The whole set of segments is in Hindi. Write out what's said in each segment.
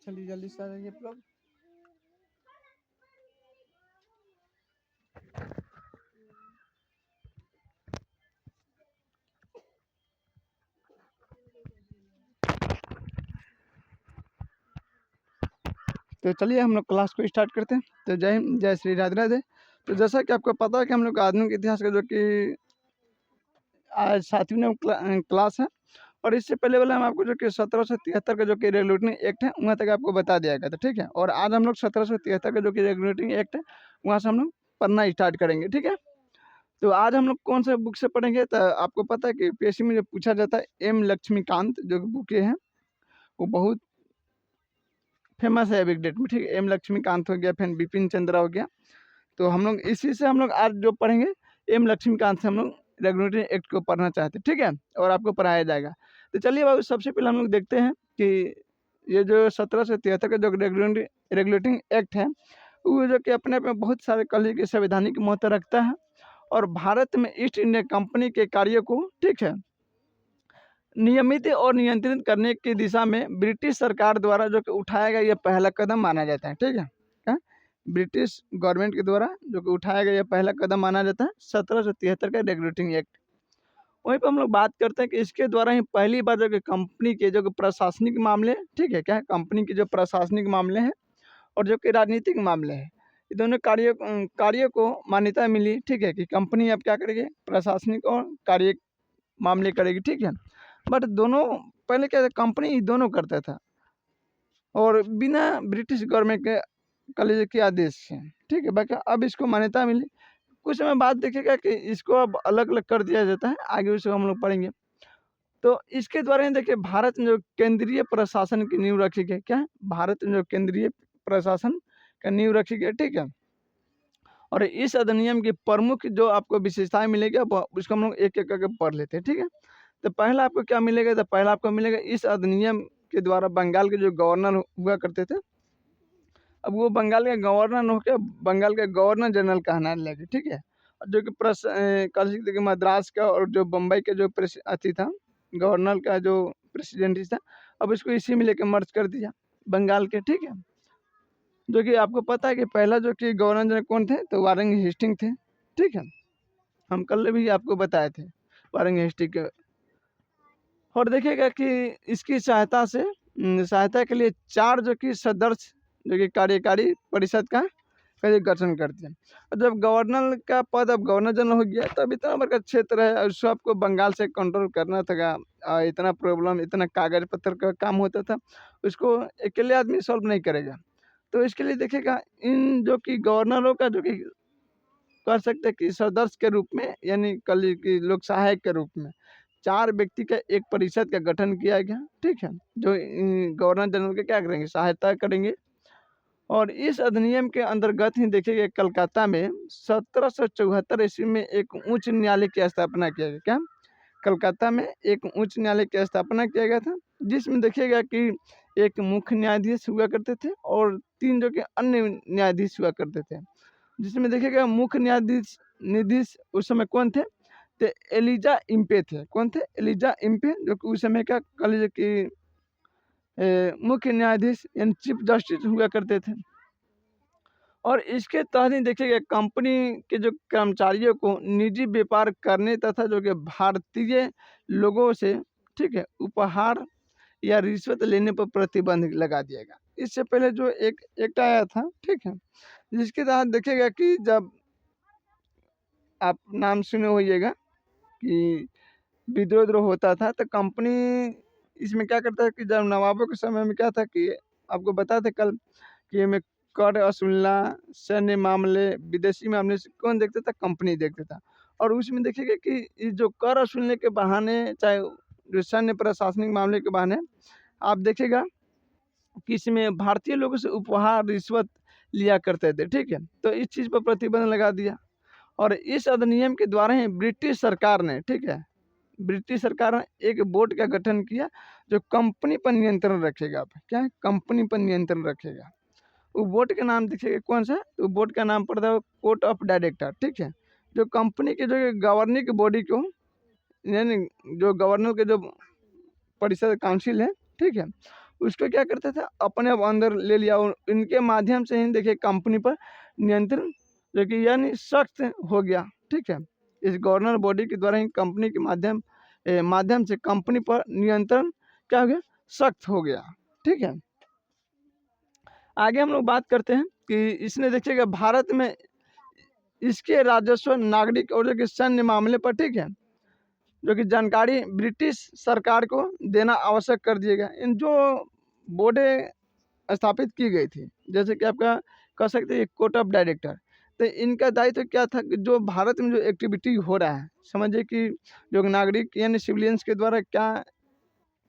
चलिए जल्दी से आ जाइए आप लोग। तो चलिए हम लोग क्लास को स्टार्ट करते हैं। तो जय हिंद, जय श्री राधे राधे। तो जैसा कि आपको पता है कि हम लोग का आधुनिक इतिहास का जो कि आज 7वीं नंबर क्लास है, और इससे पहले वाला हम आपको जो कि 1773 का जो कि रेगुलेटिंग एक्ट है वहाँ तक आपको बता दिया गया था, ठीक है। और आज हम लोग 1773 का जो कि रेगुलेटिंग एक्ट है वहाँ से हम लोग पढ़ना स्टार्ट करेंगे, ठीक है। तो आज हम लोग कौन सा बुक से पढ़ेंगे, तो आपको पता है कि पीएससी में जो पूछा जाता है एम लक्ष्मीकांत जो बुक है वो बहुत फेमस है अभी डेट में, ठीक है। एम लक्ष्मीकांत हो गया, फिर बिपिन चंद्रा हो गया। तो हम लोग इसी से हम लोग आज जो पढ़ेंगे एम लक्ष्मीकांत से हम लोग रेगुलेटरी एक्ट को पढ़ना चाहते हैं, ठीक है, और आपको पढ़ाया जाएगा। तो चलिए बाबू, सबसे पहले हम लोग देखते हैं कि ये जो 1773 का जो रेगुलेटिंग एक्ट है वो जो कि अपने आप में बहुत सारे कल के संवैधानिक महत्व रखता है, और भारत में ईस्ट इंडिया कंपनी के कार्यों को, ठीक है, नियमित और नियंत्रित करने की दिशा में ब्रिटिश सरकार द्वारा जो कि उठाया गया यह पहला कदम माना जाता है, ठीक है। क्या ब्रिटिश गवर्नमेंट के द्वारा जो कि उठाया गया यह पहला कदम माना जाता है 1773 का रेगुलेटिंग एक्ट। वहीं पर हम लोग बात करते हैं कि इसके द्वारा ही पहली बार जो कि कंपनी के जो कि प्रशासनिक मामले, ठीक है, क्या कंपनी के जो प्रशासनिक मामले हैं और जो कि राजनीतिक मामले हैं, ये दोनों कार्यों को मान्यता मिली, ठीक है, कि कंपनी अब क्या करेगी, प्रशासनिक और कार्य मामले करेगी, ठीक है। बट दोनों पहले क्या था, कंपनी दोनों करता था और बिना ब्रिटिश गवर्नमेंट के कॉलेज के आदेश से, ठीक है। बाकी अब इसको मान्यता मिली। कुछ समय बाद देखिएगा कि इसको अब अलग अलग कर दिया जाता है, आगे उसको हम लोग पढ़ेंगे। तो इसके द्वारा ही देखिए भारत में जो केंद्रीय प्रशासन की नींव रखी गई, क्या है, भारत में जो केंद्रीय प्रशासन का नींव रखी गई, ठीक है। और इस अधिनियम की प्रमुख जो आपको विशेषताएं मिलेगी उसको हम लोग एक एक करके पढ़ लेते हैं, ठीक है। तो पहला आपको क्या मिलेगा, तो पहला आपको मिलेगा इस अधिनियम के द्वारा बंगाल के जो गवर्नर हुआ करते थे, अब वो बंगाल के गवर्नर न होकर बंगाल के गवर्नर जनरल कहना लगे, ठीक है। और जो कि मद्रास का और जो बम्बई का जो अथी था, गवर्नर का जो प्रेसिडेंट था, अब इसको इसी में लेकर मर्ज कर दिया बंगाल के, ठीक है। जो कि आपको पता है कि पहला जो कि गवर्नर जनरल कौन थे, तो वारंग हेस्टिंग थे, ठीक है। हम कल भी आपको बताए थे वारंग हेस्टिंग के। और देखिएगा कि इसकी सहायता के लिए 4 जो कि सदस्य जो कि कार्यकारी परिषद का गठन करते हैं। और जब गवर्नर का पद अब गवर्नर जनरल हो गया, तो अब इतना बड़ा क्षेत्र है और उसको आपको बंगाल से कंट्रोल करना था, इतना प्रॉब्लम, इतना कागज पत्थर का काम होता था, उसको अकेले आदमी सॉल्व नहीं करेगा। तो इसके लिए देखिएगा इन जो कि गवर्नरों का जो कि कर सकते हैं कि सदस्य के रूप में, यानी कल की लोक सहायक के रूप में 4 व्यक्ति का एक परिषद का गठन किया गया, ठीक है, जो गवर्नर जनरल के क्या करेंगे, सहायता करेंगे। और इस अधिनियम के अंतर्गत ही देखिएगा कलकत्ता में 1774 ईस्वी में एक उच्च न्यायालय की स्थापना किया गया, क्या कलकत्ता में एक उच्च न्यायालय की स्थापना किया गया था, जिसमें देखिएगा कि एक मुख्य न्यायाधीश हुआ करते थे और 3 जो कि अन्य न्यायाधीश हुआ करते थे, जिसमें देखिएगा मुख्य न्यायाधीश उस समय कौन थे, तो एलिजा इम्पे थे। कौन थे, एलिजा इम्पे, जो कि उस समय का कॉलेज की मुख्य न्यायाधीश यानी चीफ जस्टिस हुआ करते थे। और इसके तहत ही देखिएगा कंपनी के जो कर्मचारियों को निजी व्यापार करने तथा जो कि भारतीय लोगों से, ठीक है, उपहार या रिश्वत लेने पर प्रतिबंध लगा दिया गया। इससे पहले जो एक एक्ट आया था, ठीक है, जिसके तहत देखिएगा कि जब आप नाम सुने होइएगा कि विद्रोह होता था, तो कंपनी इसमें क्या करता है कि जब नवाबों के समय में क्या था कि आपको बताया था कल कि हमें कर वसूलना, सैन्य मामले, विदेशी मामले से कौन देखता था, कंपनी देखता था। और उसमें देखिएगा कि ये जो कर वसूलने के बहाने, चाहे जो सैन्य प्रशासनिक मामले के बहाने, आप देखिएगा कि इसमें भारतीय लोगों से उपहार रिश्वत लिया करते थे, ठीक है। तो इस चीज़ पर प्रतिबंध लगा दिया। और इस अधिनियम के द्वारा ही ब्रिटिश सरकार ने, ठीक है, ब्रिटिश सरकार ने एक बोर्ड का गठन किया जो कंपनी पर नियंत्रण रखेगा। क्या है, कंपनी पर नियंत्रण रखेगा। वो बोर्ड का नाम देखिएगा कौन सा है, तो बोर्ड का नाम पड़ता है कोर्ट ऑफ डायरेक्टर, ठीक है, जो कंपनी के जो गवर्निंग बॉडी को, यानी जो गवर्नर के जो परिषद काउंसिल है, ठीक है, उसको क्या करते थे, अपने अब अंदर ले लिया और इनके माध्यम से ही देखिए कंपनी पर नियंत्रण जो कि यानी सख्त हो गया। ठीक है, इस गवर्नर बॉडी के द्वारा ही कंपनी के माध्यम से कंपनी पर नियंत्रण क्या हो गया, सख्त हो गया। ठीक है, आगे हम लोग बात करते हैं कि इसने देखिएगा भारत में इसके राजस्व, नागरिक और जो कि सैन्य मामले पर, ठीक है, जो कि जानकारी ब्रिटिश सरकार को देना आवश्यक कर दिया गया। इन जो बोर्डें स्थापित की गई थी, जैसे कि आपका कह सकते हैं कोर्ट ऑफ डायरेक्टर, तो इनका दायित्व क्या था कि जो भारत में जो एक्टिविटी हो रहा है, समझिए कि जो नागरिक यानी सिविलियंस के द्वारा क्या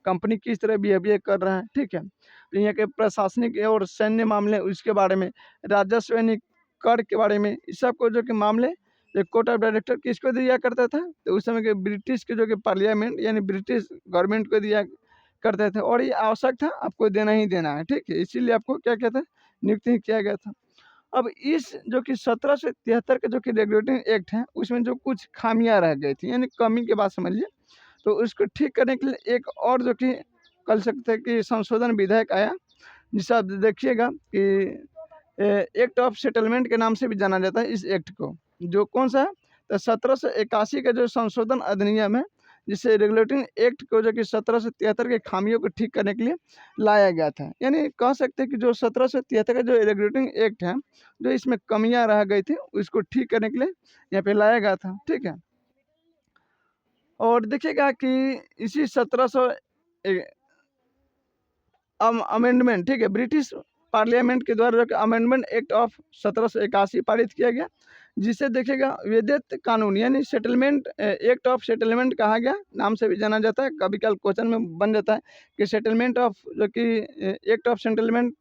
कंपनी किस तरह बिहेवियर कर रहा है। ठीक है, तो यहाँ के प्रशासनिक और सैन्य मामले, उसके बारे में, राजस्व यानी कर के बारे में, इस सब को जो कि मामले जो कोर्ट ऑफ डायरेक्टर किसको दिया करता था, तो उस समय के ब्रिटिश के जो कि पार्लियामेंट यानी ब्रिटिश गवर्नमेंट को दिया करते थे, और ये आवश्यक था, आपको देना ही देना है। ठीक है, इसीलिए आपको क्या कहता है, नियुक्त ही किया गया था। अब इस जो कि 1773 का जो कि रेगुलेटिंग एक्ट है, उसमें जो कुछ खामियां रह गई थी, यानी कमी के बात समझिए, तो उसको ठीक करने के लिए एक और जो कि कह सकते हैं कि संशोधन विधेयक आया, जिसे आप देखिएगा कि एक्ट ऑफ सेटलमेंट के नाम से भी जाना जाता है इस एक्ट को। जो कौन सा है, तो 1781 का जो संशोधन अधिनियम है, जिससे रेगुलेटिंग एक्ट को जो कि 1773 के खामियों को ठीक करने के लिए लाया गया था। यानी कह सकते हैं कि जो 1773 का जो रेगुलेटिंग एक्ट है, जो इसमें कमियां रह गई थी, उसको ठीक करने के लिए यहाँ पे लाया गया था। ठीक है, और देखिएगा कि इसी 1700 अमेंडमेंट, ठीक है, ब्रिटिश पार्लियामेंट के द्वारा जो अमेंडमेंट एक्ट ऑफ 1781 पारित किया गया, जिसे देखिएगा विद्युत कानून यानी सेटलमेंट एक्ट ऑफ सेटलमेंट कहा गया, नाम से भी जाना जाता है। कभी कल क्वेश्चन में बन जाता है कि सेटलमेंट ऑफ जो कि एक्ट ऑफ सेटलमेंट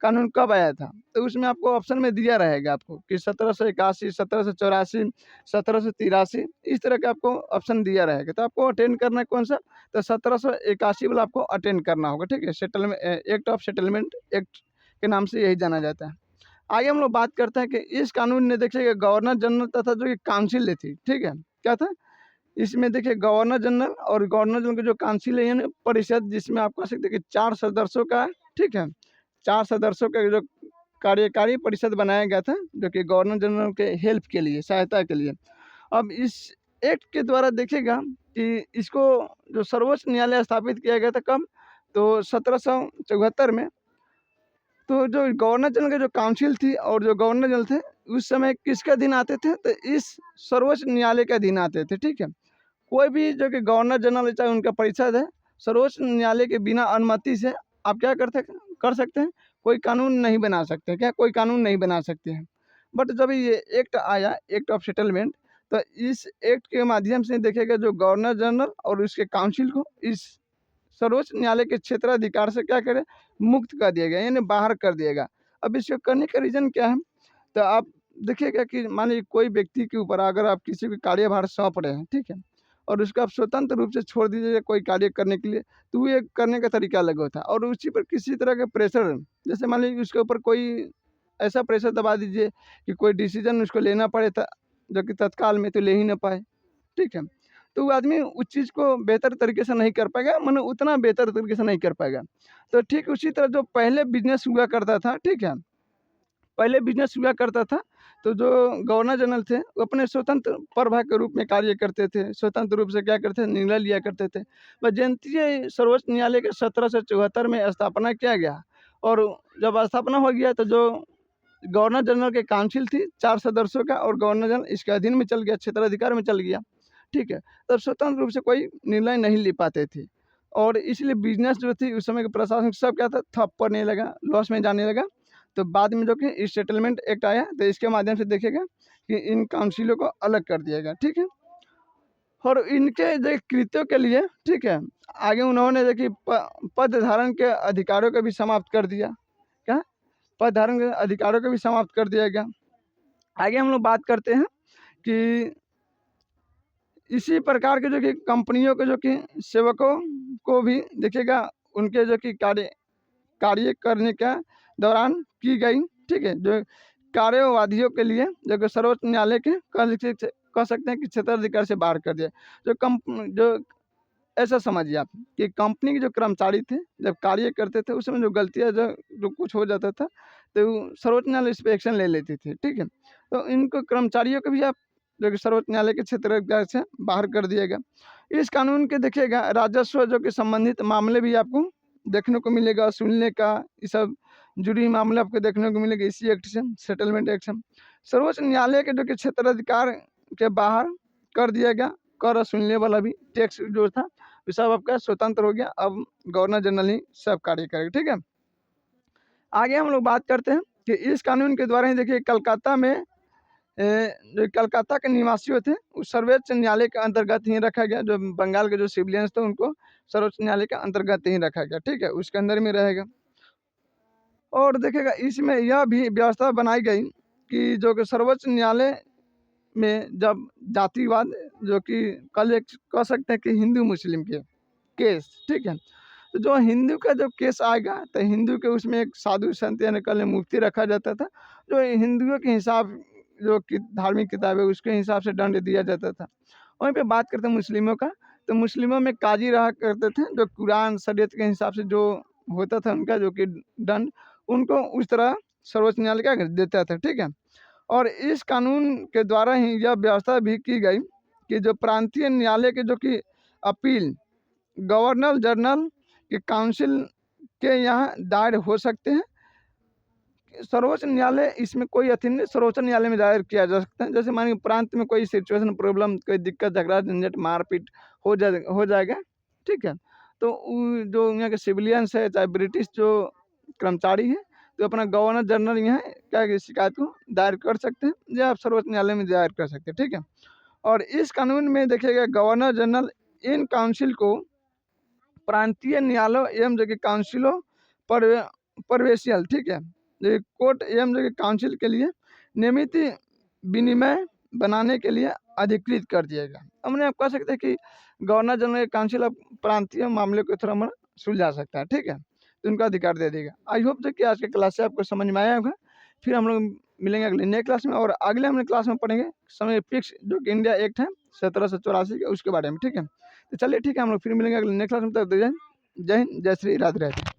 कानून कब आया था, तो उसमें आपको ऑप्शन में दिया रहेगा आपको कि 1781, 1784, 1783, इस तरह का आपको ऑप्शन दिया रहेगा। तो आपको अटेंड करना है कौन सा, तो 1781 वाला आपको अटेंड करना होगा। ठीक है, settlement act of settlement act के नाम से यही जाना जाता है। आगे हम लोग बात करते हैं कि इस कानून ने देखिए गवर्नर जनरल तथा जो कि काउंसिल ली थी। ठीक है, क्या था इसमें, देखिए गवर्नर जनरल और गवर्नर जनरल की जो काउंसिल है यानी परिषद, जिसमें आप कह सकते हैं कि 4 सदस्यों का, ठीक है, 4 सदस्यों का जो कार्यकारी परिषद बनाया गया था, जो कि गवर्नर जनरल के हेल्प के लिए, सहायता के लिए। अब इस एक्ट के द्वारा देखिएगा कि इसको जो सर्वोच्च न्यायालय स्थापित किया गया था कब, तो 1774 में। तो जो गवर्नर जनरल की जो काउंसिल थी और जो गवर्नर जनरल थे, उस समय किसके अधीन आते थे, तो इस सर्वोच्च न्यायालय के अधीन आते थे। ठीक है, कोई भी जो कि गवर्नर जनरल चाहे उनका परिषद है, सर्वोच्च न्यायालय के बिना अनुमति से आप क्या कर सकते हैं, कोई कानून नहीं बना सकते। क्या, कोई कानून नहीं बना सकते हैं। बट जब ये एक्ट आया, एक्ट ऑफ सेटलमेंट, तो इस एक्ट के माध्यम से देखिएगा जो गवर्नर जनरल और उसके काउंसिल को इस सर्वोच्च न्यायालय के क्षेत्राधिकार से क्या करे, मुक्त कर दिया गया, यानी बाहर कर दिएगा। अब इसको करने का रीज़न क्या है, तो आप देखिएगा कि मान लीजिए कोई व्यक्ति के ऊपर अगर आप किसी को कार्यभार सौंप रहे हैं, ठीक है, और उसको आप स्वतंत्र रूप से छोड़ दीजिए कोई कार्य करने के लिए, तो वो ये करने का तरीका अलग होता है। और उसी पर किसी तरह का प्रेशर, जैसे मान लीजिए उसके ऊपर कोई ऐसा प्रेशर दबा दीजिए कि कोई डिसीजन उसको लेना पड़े था, जो कि तत्काल में तो ले ही ना पाए। ठीक है, तो वो आदमी उस चीज़ को बेहतर तरीके से नहीं कर पाएगा, माने उतना बेहतर तरीके से नहीं कर पाएगा। तो ठीक उसी तरह जो पहले बिजनेस हुआ करता था, ठीक है, पहले बिजनेस हुआ करता था, तो जो गवर्नर जनरल थे वो अपने स्वतंत्र प्रभा के रूप में कार्य करते थे, स्वतंत्र रूप से क्या करते थे, निर्णय लिया करते थे। बस जानती है सर्वोच्च न्यायालय के 1774 में स्थापना किया गया, और जब स्थापना हो गया तो जो गवर्नर जनरल की काउंसिल थी 4 सदस्यों का, और गवर्नर जनरल इसके अधीन में चल गया, क्षेत्राधिकार में चल गया। ठीक है, तब स्वतंत्र रूप से कोई निर्णय नहीं ले पाते थे, और इसलिए बिजनेस जो थी उस समय के प्रशासन सब क्या था, ठप पड़ने लगा, लॉस में जाने लगा। तो बाद में जो कि इस सेटलमेंट एक्ट आया, तो इसके माध्यम से देखिएगा कि इन काउंसिलों को अलग कर दिया गया। ठीक है, और इनके जो कृत्यों के लिए, ठीक है, आगे उन्होंने देखिए पद धारण के अधिकारों को भी समाप्त कर दिया। क्या, पद धारण के अधिकारों को भी समाप्त कर दिया गया। आगे हम लोग बात करते हैं कि इसी प्रकार के जो कि कंपनियों के जो कि सेवकों को भी देखिएगा उनके जो कि कार्य करने के दौरान की गई, ठीक है, जो कार्यवादियों के लिए जो कि सर्वोच्च न्यायालय के कह सकते हैं कि क्षेत्राधिकार से बाहर कर दिया। जो ऐसा समझिए आप कि कंपनी के जो कर्मचारी थे, जब कार्य करते थे उस समय जो गलतियाँ जो जो कुछ हो जाता था, तो सर्वोच्च न्यायालय इस पे एक्शन ले लेती थी, ठीक है? तो इनको कर्मचारियों को भी आप जो कि सर्वोच्च न्यायालय के क्षेत्राधिकार से बाहर कर दिया गया। इस कानून के देखिएगा राजस्व जो कि संबंधित मामले भी आपको देखने को मिलेगा, सुनने का ये सब जुड़ी मामले आपको देखने को मिलेगा इसी एक्ट से, सेटलमेंट एक्ट से। सर्वोच्च न्यायालय के जो कि क्षेत्राधिकार के बाहर कर दिया गया, कर वसूलने वाला भी टैक्स जो था ये सब आपका स्वतंत्र हो गया। अब गवर्नर जनरल ही सब कार्य करेगा, ठीक है? आगे हम लोग बात करते हैं कि इस कानून के द्वारा ही देखिए कलकत्ता में जो कलकत्ता के निवासियों थे उस सर्वोच्च न्यायालय के अंतर्गत ही रखा गया। जो बंगाल के जो सिविलियंस थे उनको सर्वोच्च न्यायालय के अंतर्गत ही रखा गया, ठीक है? उसके अंदर में रहेगा। और देखिएगा इसमें यह भी व्यवस्था बनाई गई कि जो कि सर्वोच्च न्यायालय में जब जातिवाद जो कि कल एक कह सकते हैं कि हिंदू मुस्लिम के केस, ठीक है? तो जो हिंदू का जो केस आएगा तो हिंदू के उसमें एक साधु संत यानी कल मुफ्ती रखा जाता था, जो हिंदुओं के हिसाब जो कि धार्मिक किताब है उसके हिसाब से दंड दिया जाता था। वहीं पे बात करते हैं मुस्लिमों का, तो मुस्लिमों में काजी रहा करते थे जो कुरान शरीयत के हिसाब से जो होता था उनका जो कि दंड, उनको उस तरह सर्वोच्च न्यायालय क्या देता था, ठीक है? और इस कानून के द्वारा ही यह व्यवस्था भी की गई कि जो प्रांतीय न्यायालय के जो कि अपील गवर्नर जनरल के काउंसिल के यहाँ दायर हो सकते हैं। सर्वोच्च न्यायालय इसमें कोई अथी नहीं, सर्वोच्च न्यायालय में दायर किया जा सकता है। जैसे मानिए प्रांत में कोई सिचुएशन प्रॉब्लम, कोई दिक्कत झगड़ा झंझट मारपीट हो जाएगा, ठीक है? तो जो यहाँ के सिविलियंस है चाहे ब्रिटिश जो कर्मचारी हैं, तो अपना गवर्नर जनरल यहाँ क्या है शिकायत को दायर कर सकते हैं या आप सर्वोच्च न्यायालय में दायर कर सकते हैं, ठीक है? और इस कानून में देखिएगा गवर्नर जनरल इन काउंसिल को प्रांतीय न्यायालयों एवं जो कि काउंसिलों परवेशियल, ठीक है? जो कोर्ट एवं जो कि काउंसिल के लिए नियमित विनिमय बनाने के लिए अधिकृत कर दिया गया। हमने आप कह सकते हैं कि गवर्नर जनरल काउंसिल अब प्रांतीय मामले को थोड़ा सुलझा सकता है, ठीक है? तो उनका अधिकार दे देगा। आई होप जो कि आज के क्लास से आपको समझ में आया होगा। फिर हम लोग मिलेंगे अगले नए क्लास में, और अगले हमने क्लास में पढ़ेंगे समय फिक्स जो कि इंडिया एक्ट है 1784 के उसके बारे में, ठीक है? तो चलिए ठीक है, हम लोग फिर मिलेंगे अगले नेक्स्ट क्लास में। तब तक जय हिंद, जय श्री राधे राधे।